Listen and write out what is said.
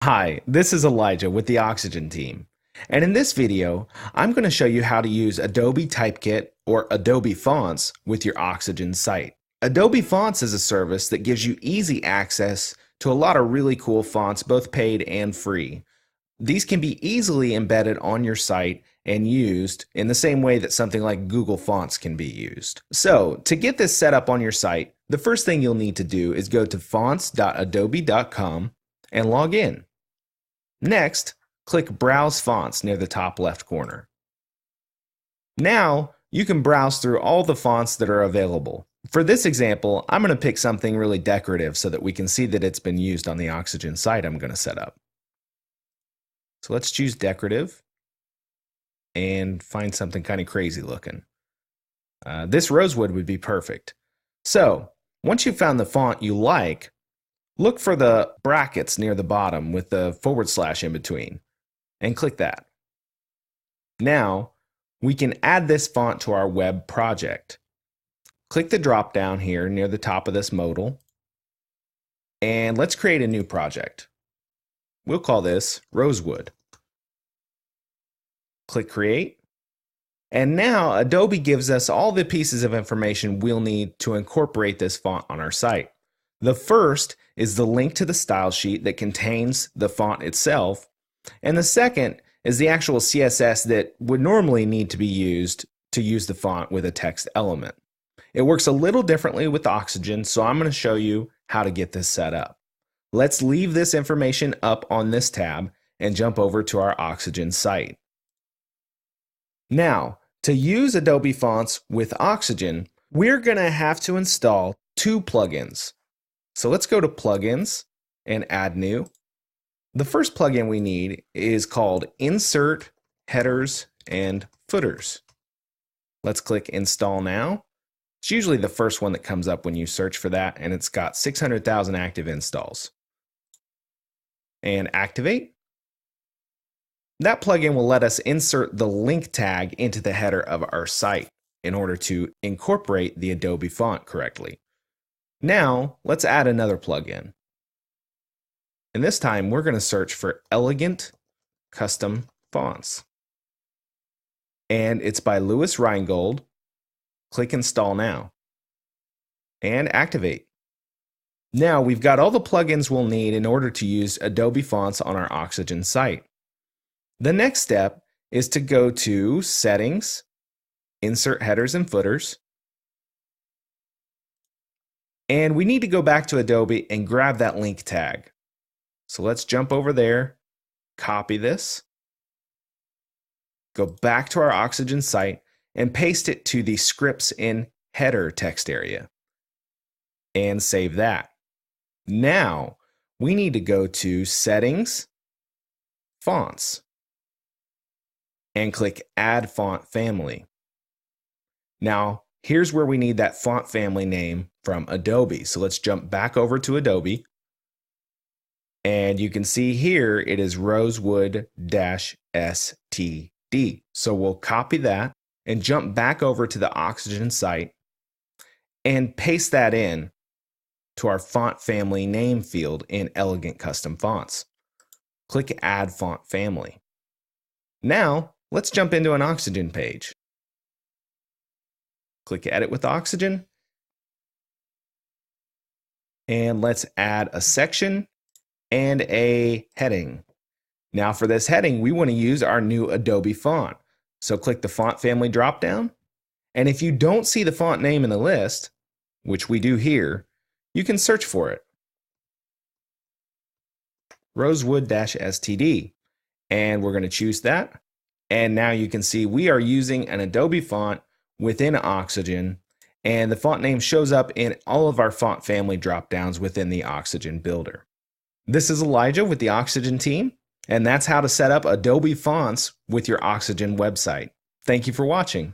Hi, this is Elijah with the Oxygen team. And in this video, I'm going to show you how to use Adobe Typekit or Adobe Fonts with your Oxygen site. Adobe Fonts is a service that gives you easy access to a lot of really cool fonts, both paid and free. These can be easily embedded on your site and used in the same way that something like Google Fonts can be used. So, to get this set up on your site, the first thing you'll need to do is go to fonts.adobe.com and log in. Next, click Browse Fonts near the top left corner. Now, you can browse through all the fonts that are available. For this example, I'm going to pick something really decorative so that we can see that it's been used on the Oxygen site I'm going to set up. So let's choose decorative and find something kind of crazy looking. This rosewood would be perfect. So, once you've found the font you like, look for the brackets near the bottom with the / in between and click that. Now, we can add this font to our web project. Click the drop down here near the top of this modal and let's create a new project. We'll call this Rosewood. Click Create. And now Adobe gives us all the pieces of information we'll need to incorporate this font on our site. The first is the link to the style sheet that contains the font itself, and the second is the actual CSS that would normally need to be used to use the font with a text element. It works a little differently with Oxygen, so I'm going to show you how to get this set up. Let's leave this information up on this tab and jump over to our Oxygen site. Now, to use Adobe Fonts with Oxygen, we're going to have to install two plugins. So let's go to Plugins and Add New. The first plugin we need is called Insert Headers and Footers. Let's click Install Now. It's usually the first one that comes up when you search for that, and it's got 600,000 active installs. And Activate. That plugin will let us insert the link tag into the header of our site in order to incorporate the Adobe font correctly. Now, let's add another plugin. And this time, we're going to search for Elegant Custom Fonts. And it's by Louis Reingold. Click Install Now. And Activate. Now, we've got all the plugins we'll need in order to use Adobe Fonts on our Oxygen site. The next step is to go to Settings, Insert Headers and Footers, and we need to go back to Adobe and grab that link tag. So let's jump over there, copy this, go back to our Oxygen site, and paste it to the Scripts in Header text area, and save that. Now, we need to go to Settings, Fonts, and click Add Font Family. Now, here's where we need that font family name from Adobe. So let's jump back over to Adobe. And you can see here it is Rosewood-STD. So we'll copy that and jump back over to the Oxygen site and paste that in to our font family name field in Elegant Custom Fonts. Click Add Font Family. Now, let's jump into an Oxygen page. Click Edit with Oxygen. And let's add a section and a heading. Now for this heading, we want to use our new Adobe font. So click the Font Family dropdown. And if you don't see the font name in the list, which we do here, you can search for it. Rosewood-STD. And we're going to choose that. And now you can see we are using an Adobe font within Oxygen, and the font name shows up in all of our font family dropdowns within the Oxygen builder. This is Elijah with the Oxygen team, and that's how to set up Adobe Fonts with your Oxygen website. Thank you for watching.